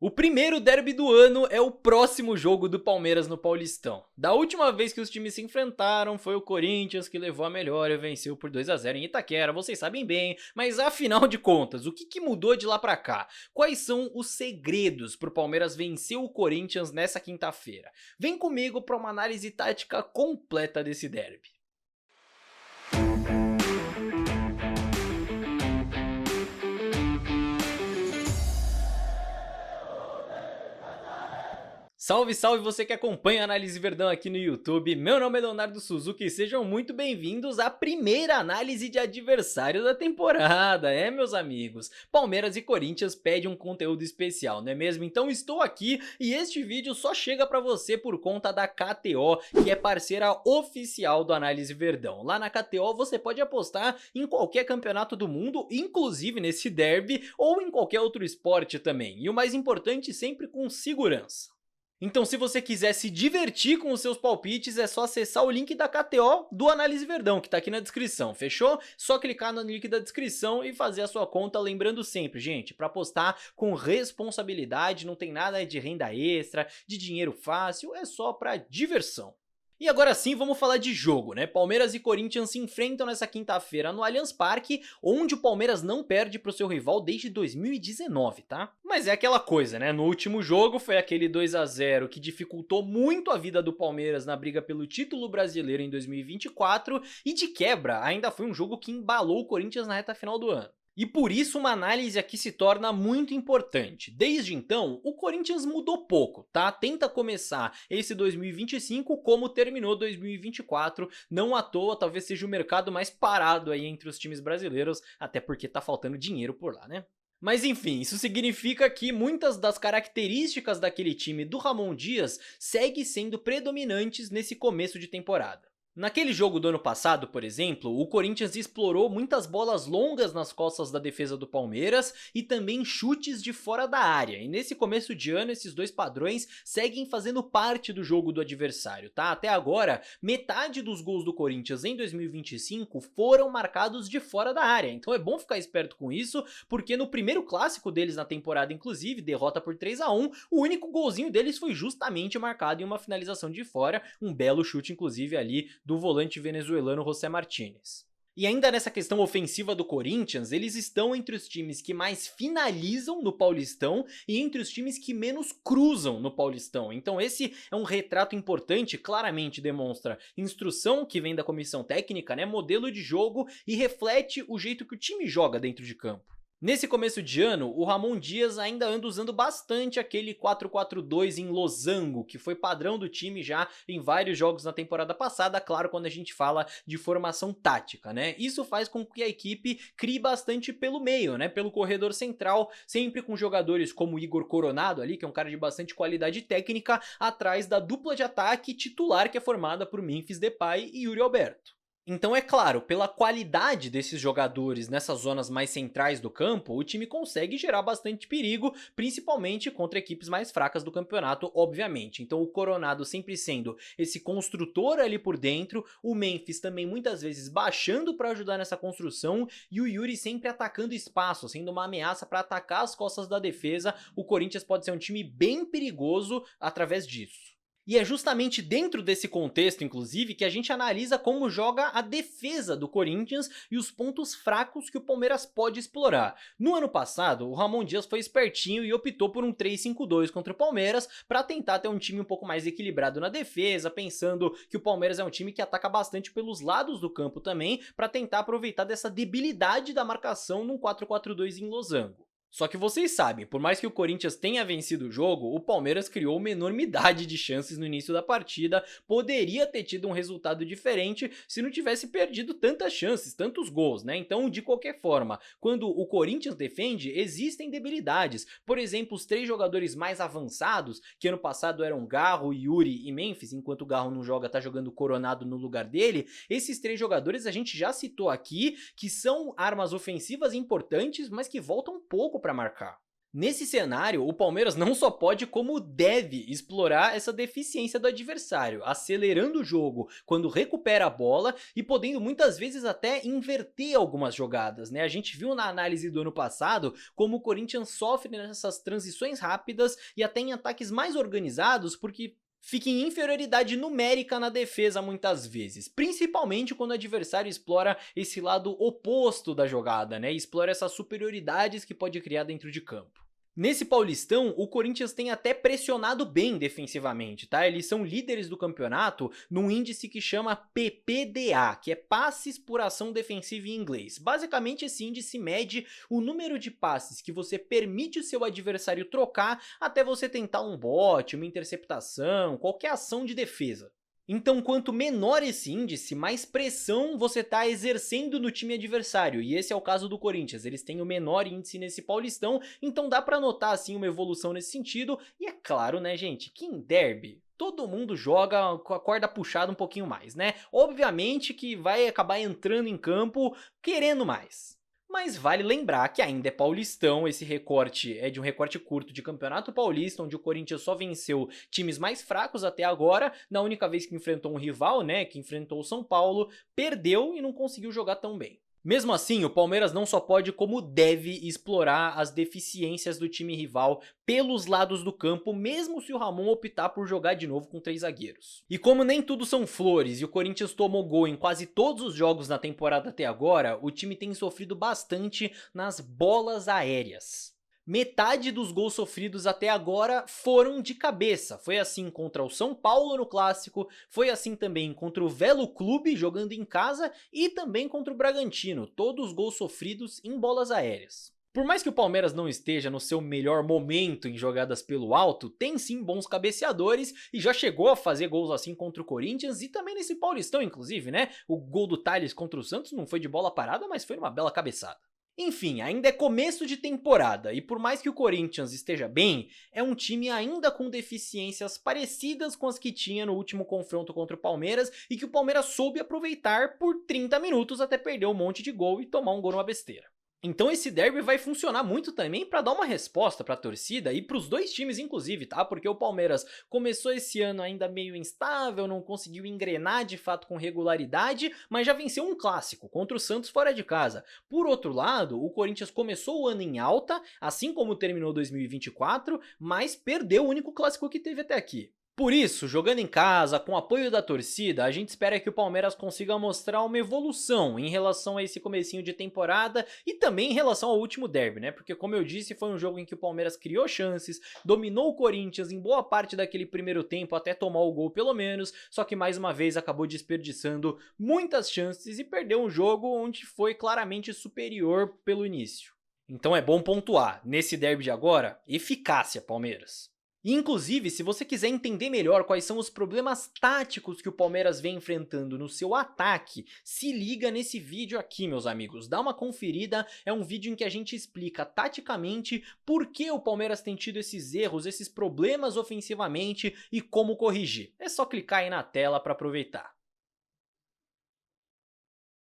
O primeiro derby do ano é o próximo jogo do Palmeiras no Paulistão. Da última vez que os times se enfrentaram, foi o Corinthians que levou a melhor e venceu por 2 a 0 em Itaquera, vocês sabem bem, mas afinal de contas, o que mudou de lá pra cá? Quais são os segredos pro Palmeiras vencer o Corinthians nessa quinta-feira? Vem comigo pra uma análise tática completa desse derby. Salve, salve você que acompanha a Análise Verdão aqui no YouTube, meu nome é Leonardo Suzuki e sejam muito bem-vindos à primeira análise de adversário da temporada, meus amigos? Palmeiras e Corinthians pedem um conteúdo especial, não é mesmo? Então estou aqui e este vídeo só chega pra você por conta da KTO, que é parceira oficial do Análise Verdão. Lá na KTO você pode apostar em qualquer campeonato do mundo, inclusive nesse derby ou em qualquer outro esporte também, e o mais importante, sempre com segurança. Então se você quiser se divertir com os seus palpites, é só acessar o link da KTO do Análise Verdão, que tá aqui na descrição, fechou? Só clicar no link da descrição e fazer a sua conta, lembrando sempre, gente, pra apostar com responsabilidade, não tem nada de renda extra, de dinheiro fácil, é só pra diversão. E agora sim vamos falar de jogo, né? Palmeiras e Corinthians se enfrentam nessa quinta-feira no Allianz Parque, onde o Palmeiras não perde pro seu rival desde 2019, tá? Mas é aquela coisa, né? No último jogo foi aquele 2 a 0 que dificultou muito a vida do Palmeiras na briga pelo título brasileiro em 2024 e de quebra ainda foi um jogo que embalou o Corinthians na reta final do ano. E por isso uma análise aqui se torna muito importante. Desde então, o Corinthians mudou pouco, tá? Tenta começar esse 2025 como terminou 2024, não à toa, talvez seja o mercado mais parado aí entre os times brasileiros, até porque tá faltando dinheiro por lá, né? Mas enfim, isso significa que muitas das características daquele time do Ramon Dias seguem sendo predominantes nesse começo de temporada. Naquele jogo do ano passado, por exemplo, o Corinthians explorou muitas bolas longas nas costas da defesa do Palmeiras e também chutes de fora da área, e nesse começo de ano esses dois padrões seguem fazendo parte do jogo do adversário, tá? Até agora, metade dos gols do Corinthians em 2025 foram marcados de fora da área, então é bom ficar esperto com isso, porque no primeiro clássico deles na temporada, inclusive, derrota por 3 a 1, o único golzinho deles foi justamente marcado em uma finalização de fora, um belo chute inclusive ali do volante venezuelano José Martínez. E ainda nessa questão ofensiva do Corinthians, eles estão entre os times que mais finalizam no Paulistão e entre os times que menos cruzam no Paulistão. Então esse é um retrato importante, claramente demonstra instrução que vem da comissão técnica, né, modelo de jogo e reflete o jeito que o time joga dentro de campo. Nesse começo de ano, o Ramon Dias ainda anda usando bastante aquele 4-4-2 em losango, que foi padrão do time já em vários jogos na temporada passada, claro, quando a gente fala de formação tática, né? Isso faz com que a equipe crie bastante pelo meio, né? Pelo corredor central, sempre com jogadores como Igor Coronado ali, que é um cara de bastante qualidade técnica, atrás da dupla de ataque titular que é formada por Memphis Depay e Yuri Alberto. Então é claro, pela qualidade desses jogadores nessas zonas mais centrais do campo, o time consegue gerar bastante perigo, principalmente contra equipes mais fracas do campeonato, obviamente. Então o Coronado sempre sendo esse construtor ali por dentro, o Memphis também muitas vezes baixando para ajudar nessa construção e o Yuri sempre atacando espaço, sendo uma ameaça para atacar as costas da defesa. O Corinthians pode ser um time bem perigoso através disso. E é justamente dentro desse contexto, inclusive, que a gente analisa como joga a defesa do Corinthians e os pontos fracos que o Palmeiras pode explorar. No ano passado, o Ramon Dias foi espertinho e optou por um 3-5-2 contra o Palmeiras para tentar ter um time um pouco mais equilibrado na defesa, pensando que o Palmeiras é um time que ataca bastante pelos lados do campo também, para tentar aproveitar dessa debilidade da marcação num 4-4-2 em losango. Só que vocês sabem, por mais que o Corinthians tenha vencido o jogo, o Palmeiras criou uma enormidade de chances no início da partida, poderia ter tido um resultado diferente se não tivesse perdido tantas chances, tantos gols, né? Então, de qualquer forma, quando o Corinthians defende, existem debilidades. Por exemplo, os 3 jogadores mais avançados, que ano passado eram Garro, Yuri e Memphis, enquanto o Garro não joga, tá jogando Coronado no lugar dele, esses 3 jogadores a gente já citou aqui, que são armas ofensivas importantes, mas que voltam pouco para marcar. Nesse cenário, o Palmeiras não só pode como deve explorar essa deficiência do adversário, acelerando o jogo quando recupera a bola e podendo muitas vezes até inverter algumas jogadas, né? A gente viu na análise do ano passado como o Corinthians sofre nessas transições rápidas e até em ataques mais organizados porque fica em inferioridade numérica na defesa muitas vezes, principalmente quando o adversário explora esse lado oposto da jogada, né? Explora essas superioridades que pode criar dentro de campo. Nesse Paulistão, o Corinthians tem até pressionado bem defensivamente, tá? Eles são líderes do campeonato num índice que chama PPDA, que é passes por ação defensiva em inglês. Basicamente, esse índice mede o número de passes que você permite o seu adversário trocar até você tentar um bote, uma interceptação, qualquer ação de defesa. Então, quanto menor esse índice, mais pressão você está exercendo no time adversário, e esse é o caso do Corinthians, eles têm o menor índice nesse Paulistão, então dá pra notar assim uma evolução nesse sentido, e é claro, né gente, que em derby todo mundo joga com a corda puxada um pouquinho mais, né? Obviamente que vai acabar entrando em campo querendo mais. Mas vale lembrar que ainda é Paulistão, esse recorte é de um recorte curto de Campeonato Paulista, onde o Corinthians só venceu times mais fracos até agora, na única vez que enfrentou um rival, né, que enfrentou o São Paulo, perdeu e não conseguiu jogar tão bem. Mesmo assim, o Palmeiras não só pode como deve explorar as deficiências do time rival pelos lados do campo, mesmo se o Ramon optar por jogar de novo com 3 zagueiros. E como nem tudo são flores e o Corinthians tomou gol em quase todos os jogos na temporada até agora, o time tem sofrido bastante nas bolas aéreas. Metade dos gols sofridos até agora foram de cabeça, foi assim contra o São Paulo no Clássico, foi assim também contra o Velo Clube jogando em casa e também contra o Bragantino, todos os gols sofridos em bolas aéreas. Por mais que o Palmeiras não esteja no seu melhor momento em jogadas pelo alto, tem sim bons cabeceadores e já chegou a fazer gols assim contra o Corinthians e também nesse Paulistão inclusive, né? O gol do Tales contra o Santos não foi de bola parada, mas foi uma bela cabeçada. Enfim, ainda é começo de temporada e por mais que o Corinthians esteja bem, é um time ainda com deficiências parecidas com as que tinha no último confronto contra o Palmeiras e que o Palmeiras soube aproveitar por 30 minutos até perder um monte de gol e tomar um gol numa besteira. Então esse derby vai funcionar muito também para dar uma resposta para a torcida e para os dois times inclusive, tá? Porque o Palmeiras começou esse ano ainda meio instável, não conseguiu engrenar de fato com regularidade, mas já venceu um clássico contra o Santos fora de casa. Por outro lado, o Corinthians começou o ano em alta, assim como terminou 2024, mas perdeu o único clássico que teve até aqui. Por isso, jogando em casa, com o apoio da torcida, a gente espera que o Palmeiras consiga mostrar uma evolução em relação a esse comecinho de temporada e também em relação ao último derby, né? Porque como eu disse, foi um jogo em que o Palmeiras criou chances, dominou o Corinthians em boa parte daquele primeiro tempo até tomar o gol pelo menos, só que mais uma vez acabou desperdiçando muitas chances e perdeu um jogo onde foi claramente superior pelo início. Então é bom pontuar, nesse derby de agora, eficácia Palmeiras. E inclusive, se você quiser entender melhor quais são os problemas táticos que o Palmeiras vem enfrentando no seu ataque, se liga nesse vídeo aqui, meus amigos. Dá uma conferida, é um vídeo em que a gente explica taticamente por que o Palmeiras tem tido esses erros, esses problemas ofensivamente e como corrigir. É só clicar aí na tela para aproveitar.